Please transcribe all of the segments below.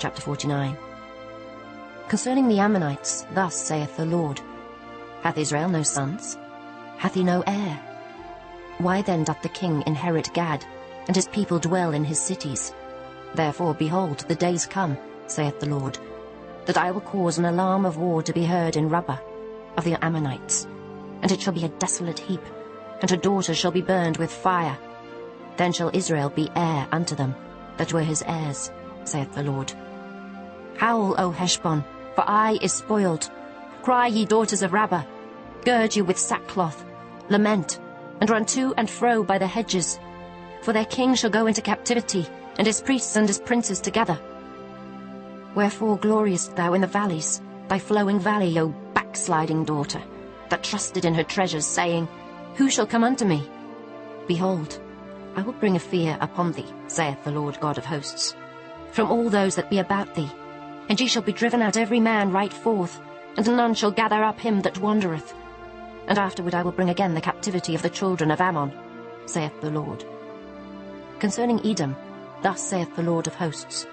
Chapter 49. Concerning the Ammonites, thus saith the Lord, Hath Israel no sons? Hath he no heir? Why then doth the king inherit Gad, and his people dwell in his cities? Therefore, behold, the days come, saith the Lord, that I will cause an alarm of war to be heard in Rabbah of the Ammonites, and it shall be a desolate heap, and her daughters shall be burned with fire. Then shall Israel be heir unto them, that were his heirs, saith the Lord. Howl, O Heshbon, for Ai is spoiled. Cry, ye daughters of Rabbah, gird you with sackcloth, lament, and run to and fro by the hedges. For their king shall go into captivity, and his priests and his princes together. Wherefore gloriest thou in the valleys, thy flowing valley, O backsliding daughter, that trusted in her treasures, saying, Who shall come unto me? Behold, I will bring a fear upon thee, saith the Lord God of hosts, from all those that be about thee, and ye shall be driven out every man right forth, and none shall gather up him that wandereth. And afterward I will bring again the captivity of the children of Ammon, saith the Lord. Concerning Edom, thus saith the Lord of hosts,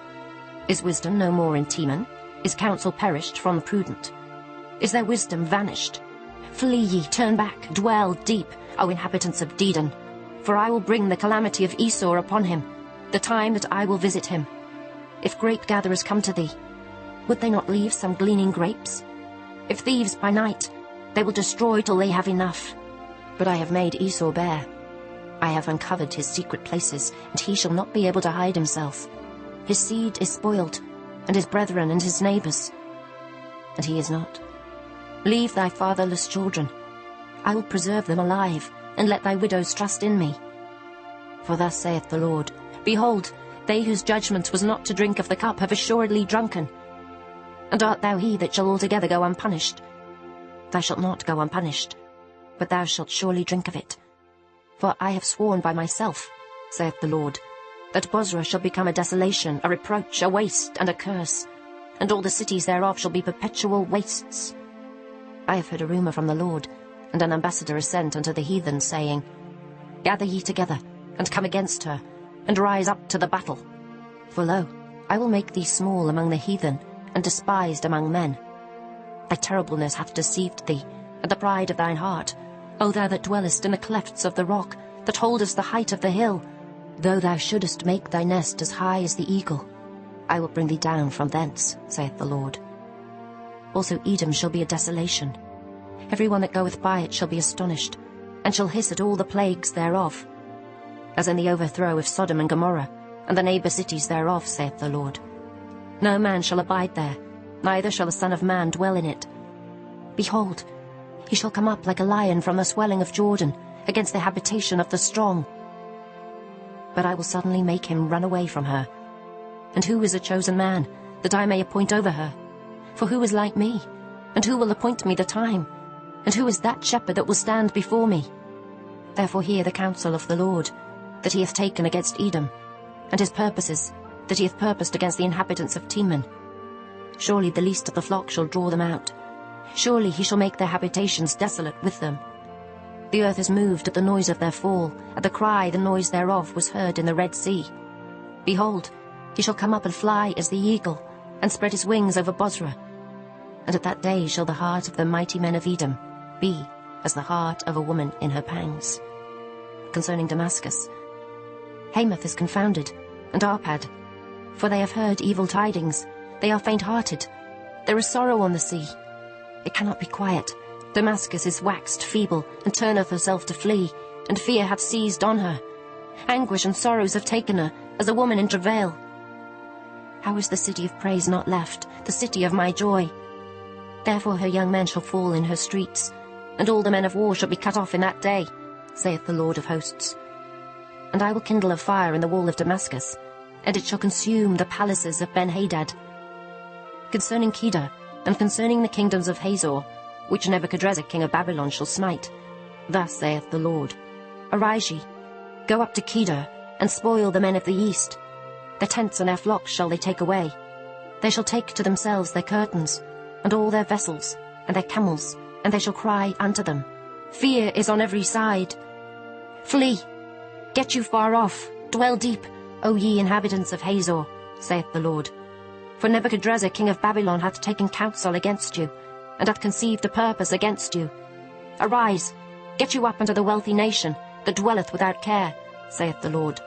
Is wisdom no more in Teman? Is counsel perished from the prudent? Is their wisdom vanished? Flee ye, turn back, dwell deep, O inhabitants of Dedan, for I will bring the calamity of Esau upon him, the time that I will visit him. If grape gatherers come to thee, would they not leave some gleaning grapes? If thieves by night, they will destroy till they have enough. But I have made Esau bare. I have uncovered his secret places, and he shall not be able to hide himself. His seed is spoiled, and his brethren and his neighbors. And he is not. Leave thy fatherless children. I will preserve them alive, and let thy widows trust in me. For thus saith the Lord, Behold, they whose judgment was not to drink of the cup have assuredly drunken. And art thou he that shall altogether go unpunished? Thou shalt not go unpunished, but thou shalt surely drink of it. For I have sworn by myself, saith the Lord, that Bozrah shall become a desolation, a reproach, a waste, and a curse, and all the cities thereof shall be perpetual wastes. I have heard a rumour from the Lord, and an ambassador is sent unto the heathen, saying, Gather ye together, and come against her, and rise up to the battle. For lo, I will make thee small among the heathen, and despised among men. Thy terribleness hath deceived thee, and the pride of thine heart, O thou that dwellest in the clefts of the rock, that holdest the height of the hill. Though thou shouldest make thy nest as high as the eagle, I will bring thee down from thence, saith the Lord. Also Edom shall be a desolation. Every one that goeth by it shall be astonished, and shall hiss at all the plagues thereof. As in the overthrow of Sodom and Gomorrah, and the neighbour cities thereof, saith the Lord. No man shall abide there, neither shall the Son of Man dwell in it. Behold, he shall come up like a lion from the swelling of Jordan, against the habitation of the strong. But I will suddenly make him run away from her. And who is a chosen man, that I may appoint over her? For who is like me? And who will appoint me the time? And who is that shepherd that will stand before me? Therefore hear the counsel of the Lord, that he hath taken against Edom, and his purposes, that he hath purposed against the inhabitants of Teman. Surely the least of the flock shall draw them out. Surely he shall make their habitations desolate with them. The earth is moved at the noise of their fall, at the cry the noise thereof was heard in the Red Sea. Behold, he shall come up and fly as the eagle, and spread his wings over Bozrah. And at that day shall the heart of the mighty men of Edom be as the heart of a woman in her pangs. Concerning Damascus, Hamath is confounded, and Arpad, for they have heard evil tidings. They are faint-hearted. There is sorrow on the sea. It cannot be quiet. Damascus is waxed feeble, and turneth herself to flee, and fear hath seized on her. Anguish and sorrows have taken her, as a woman in travail. How is the city of praise not left, the city of my joy? Therefore her young men shall fall in her streets, and all the men of war shall be cut off in that day, saith the Lord of hosts. And I will kindle a fire in the wall of Damascus, and it shall consume the palaces of Ben-Hadad. Concerning Kedar, and concerning the kingdoms of Hazor, which Nebuchadrezzar king of Babylon shall smite, thus saith the Lord, Arise ye, go up to Kedar, and spoil the men of the east. Their tents and their flocks shall they take away. They shall take to themselves their curtains, and all their vessels, and their camels, and they shall cry unto them, Fear is on every side. Flee, get you far off, dwell deep, O ye inhabitants of Hazor, saith the Lord. For Nebuchadrezzar king of Babylon hath taken counsel against you, and hath conceived a purpose against you. Arise, get you up unto the wealthy nation, that dwelleth without care, saith the Lord,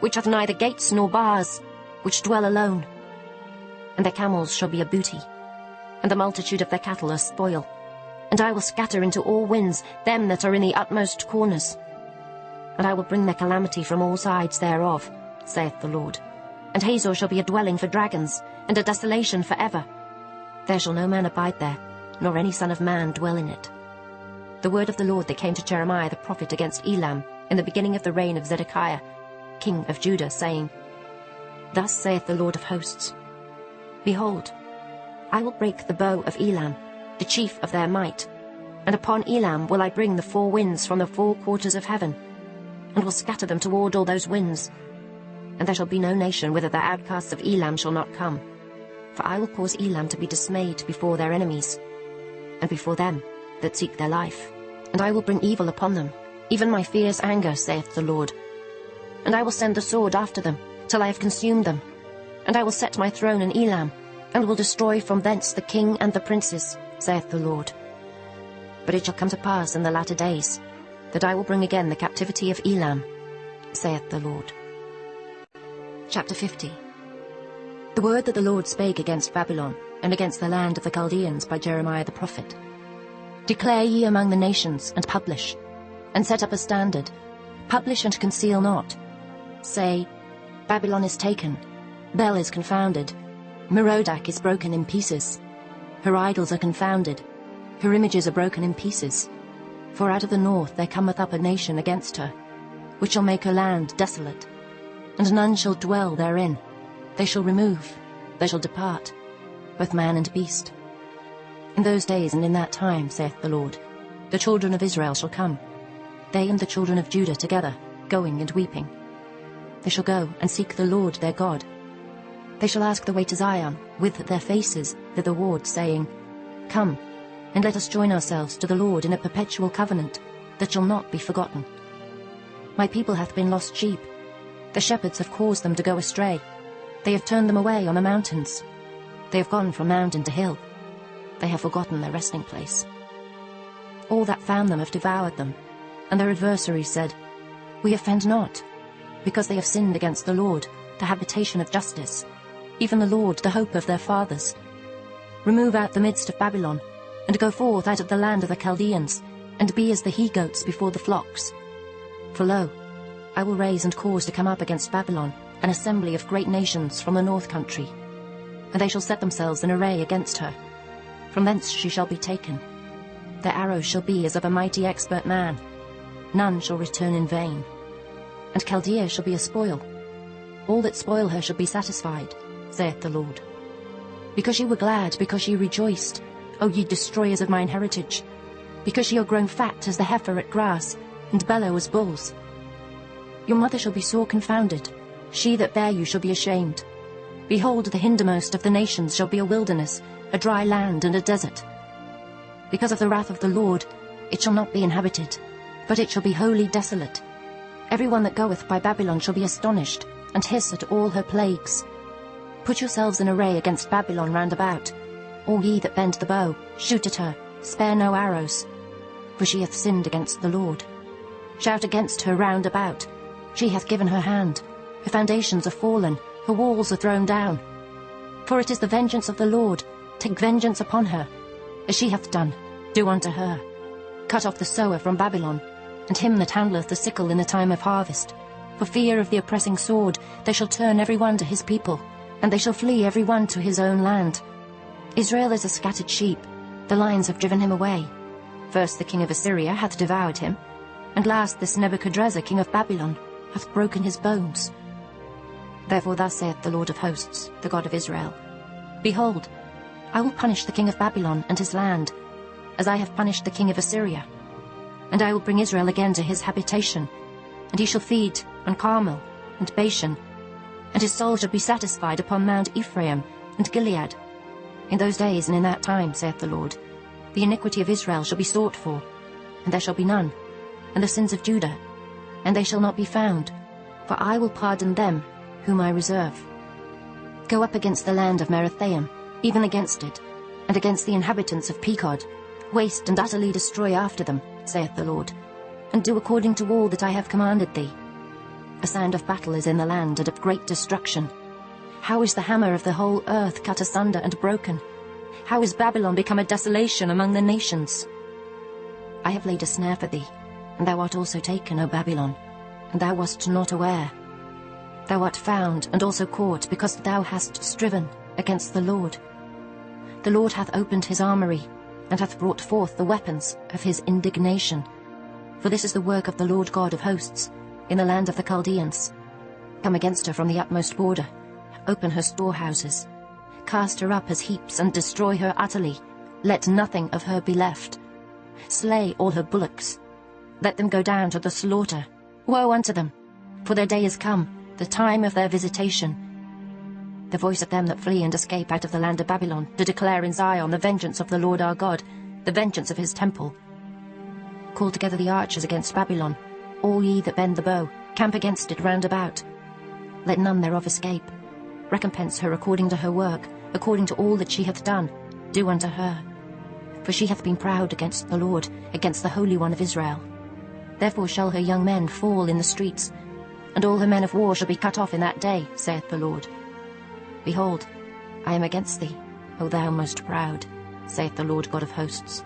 which hath neither gates nor bars, which dwell alone. And their camels shall be a booty, and the multitude of their cattle a spoil. And I will scatter into all winds them that are in the utmost corners. And I will bring their calamity from all sides thereof, saith the Lord. And Hazor shall be a dwelling for dragons, and a desolation for ever. There shall no man abide there, nor any son of man dwell in it. The word of the Lord that came to Jeremiah the prophet against Elam in the beginning of the reign of Zedekiah, king of Judah, saying, Thus saith the Lord of hosts, Behold, I will break the bow of Elam, the chief of their might, and upon Elam will I bring the four winds from the four quarters of heaven, and will scatter them toward all those winds. And there shall be no nation whither the outcasts of Elam shall not come. For I will cause Elam to be dismayed before their enemies, and before them that seek their life. And I will bring evil upon them, even my fierce anger, saith the Lord. And I will send the sword after them, till I have consumed them. And I will set my throne in Elam, and will destroy from thence the king and the princes, saith the Lord. But it shall come to pass in the latter days, that I will bring again the captivity of Elam, saith the Lord. Chapter 50. The word that the Lord spake against Babylon, and against the land of the Chaldeans by Jeremiah the prophet. Declare ye among the nations, and publish, and set up a standard. Publish and conceal not. Say, Babylon is taken, Bel is confounded, Merodach is broken in pieces. Her idols are confounded, her images are broken in pieces. For out of the north there cometh up a nation against her, which shall make her land desolate, and none shall dwell therein. They shall remove, they shall depart, both man and beast. In those days and in that time, saith the Lord, the children of Israel shall come, they and the children of Judah together, going and weeping. They shall go and seek the Lord their God. They shall ask the way to Zion, with their faces thitherward, saying, Come, and let us join ourselves to the Lord in a perpetual covenant, that shall not be forgotten. My people hath been lost sheep. The shepherds have caused them to go astray. They have turned them away on the mountains. They have gone from mountain to hill. They have forgotten their resting place. All that found them have devoured them, and their adversaries said, We offend not, because they have sinned against the Lord, the habitation of justice, even the Lord, the hope of their fathers. Remove out the midst of Babylon, and go forth out of the land of the Chaldeans, and be as the he-goats before the flocks. For lo, I will raise and cause to come up against Babylon an assembly of great nations from the north country, and they shall set themselves in array against her. From thence she shall be taken. Their arrows shall be as of a mighty expert man. None shall return in vain. And Chaldea shall be a spoil. All that spoil her shall be satisfied, saith the Lord. Because ye were glad, because ye rejoiced, O ye destroyers of mine heritage, because ye are grown fat as the heifer at grass, and bellow as bulls. Your mother shall be sore confounded, she that bare you shall be ashamed. Behold, the hindermost of the nations shall be a wilderness, a dry land and a desert. Because of the wrath of the Lord, it shall not be inhabited, but it shall be wholly desolate. Every one that goeth by Babylon shall be astonished, and hiss at all her plagues. Put yourselves in array against Babylon round about. All ye that bend the bow, shoot at her, spare no arrows. For she hath sinned against the Lord. Shout against her round about. She hath given her hand. Her foundations are fallen, her walls are thrown down. For it is the vengeance of the Lord. Take vengeance upon her. As she hath done, do unto her. Cut off the sower from Babylon, and him that handleth the sickle in the time of harvest. For fear of the oppressing sword, they shall turn every one to his people, and they shall flee every one to his own land. Israel is a scattered sheep, the lions have driven him away. First the king of Assyria hath devoured him, and last this Nebuchadrezzar king of Babylon hath broken his bones. Therefore thus saith the Lord of hosts, the God of Israel, Behold, I will punish the king of Babylon and his land, as I have punished the king of Assyria. And I will bring Israel again to his habitation, and he shall feed on Carmel and Bashan, and his soul shall be satisfied upon Mount Ephraim and Gilead. In those days and in that time, saith the Lord, the iniquity of Israel shall be sought for, and there shall be none, and the sins of Judah, and they shall not be found, for I will pardon them whom I reserve. Go up against the land of Merathaim, even against it, and against the inhabitants of Pekod. Waste and utterly destroy after them, saith the Lord, and do according to all that I have commanded thee. A sound of battle is in the land, and of great destruction. How is the hammer of the whole earth cut asunder and broken? How is Babylon become a desolation among the nations? I have laid a snare for thee, and thou art also taken, O Babylon, and thou wast not aware. Thou art found and also caught, because thou hast striven against the Lord. The Lord hath opened his armory, and hath brought forth the weapons of his indignation. For this is the work of the Lord God of hosts, in the land of the Chaldeans. Come against her from the utmost border, open her storehouses, cast her up as heaps, and destroy her utterly. Let nothing of her be left. Slay all her bullocks. Let them go down to the slaughter. Woe unto them, for their day is come, the time of their visitation. The voice of them that flee and escape out of the land of Babylon, to declare in Zion the vengeance of the Lord our God, the vengeance of his temple. Call together the archers against Babylon, all ye that bend the bow, camp against it round about. Let none thereof escape. Recompense her according to her work, according to all that she hath done, do unto her. For she hath been proud against the Lord, against the Holy One of Israel. Therefore shall her young men fall in the streets, and all her men of war shall be cut off in that day, saith the Lord. Behold, I am against thee, O thou most proud, saith the Lord God of hosts.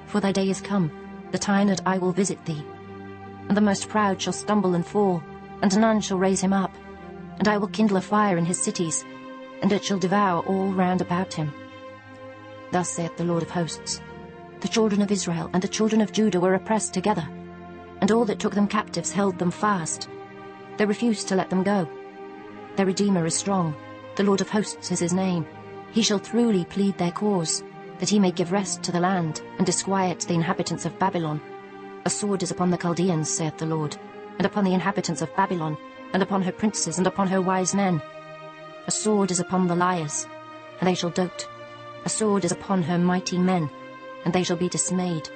For thy day is come, the time that I will visit thee. And the most proud shall stumble and fall, and none shall raise him up. And I will kindle a fire in his cities, and it shall devour all round about him. Thus saith the Lord of hosts, the children of Israel and the children of Judah were oppressed together, and all that took them captives held them fast. They refused to let them go. Their Redeemer is strong, the Lord of hosts is his name. He shall truly plead their cause, that he may give rest to the land, and disquiet the inhabitants of Babylon. A sword is upon the Chaldeans, saith the Lord, and upon the inhabitants of Babylon, and upon her princes, and upon her wise men. A sword is upon the liars, and they shall dote. A sword is upon her mighty men, and they shall be dismayed.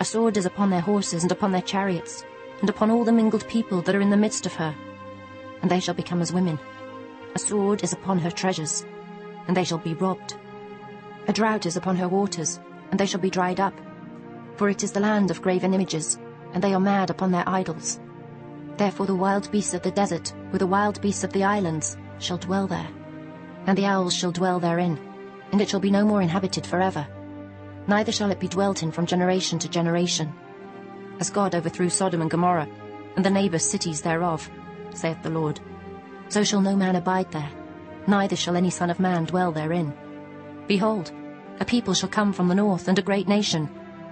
A sword is upon their horses, and upon their chariots, and upon all the mingled people that are in the midst of her, and they shall become as women. A sword is upon her treasures, and they shall be robbed. A drought is upon her waters, and they shall be dried up. For it is the land of graven images, and they are mad upon their idols. Therefore the wild beasts of the desert, with the wild beasts of the islands, shall dwell there. And the owls shall dwell therein, and it shall be no more inhabited forever. Neither shall it be dwelt in from generation to generation. As God overthrew Sodom and Gomorrah, and the neighbour cities thereof, saith the Lord, so shall no man abide there, neither shall any son of man dwell therein. Behold, a people shall come from the north, and a great nation,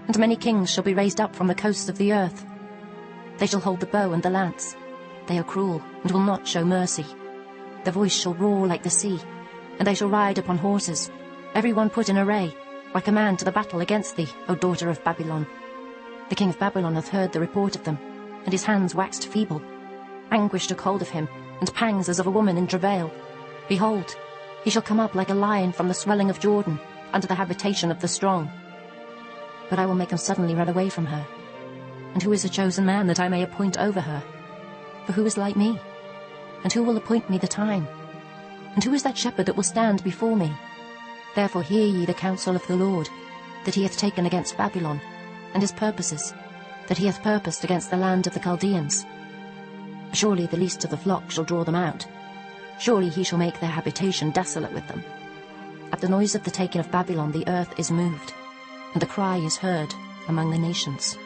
and many kings shall be raised up from the coasts of the earth. They shall hold the bow and the lance. They are cruel, and will not show mercy. Their voice shall roar like the sea, and they shall ride upon horses, every one put in array, like a man to the battle against thee, O daughter of Babylon. The king of Babylon hath heard the report of them, and his hands waxed feeble. Anguish took hold of him, and pangs as of a woman in travail. Behold, he shall come up like a lion from the swelling of Jordan, unto the habitation of the strong. But I will make him suddenly run away from her. And who is a chosen man that I may appoint over her? For who is like me? And who will appoint me the time? And who is that shepherd that will stand before me? Therefore hear ye the counsel of the Lord, that he hath taken against Babylon, and his purposes, that he hath purposed against the land of the Chaldeans. Surely the least of the flock shall draw them out. Surely he shall make their habitation desolate with them. At the noise of the taking of Babylon the earth is moved, and the cry is heard among the nations.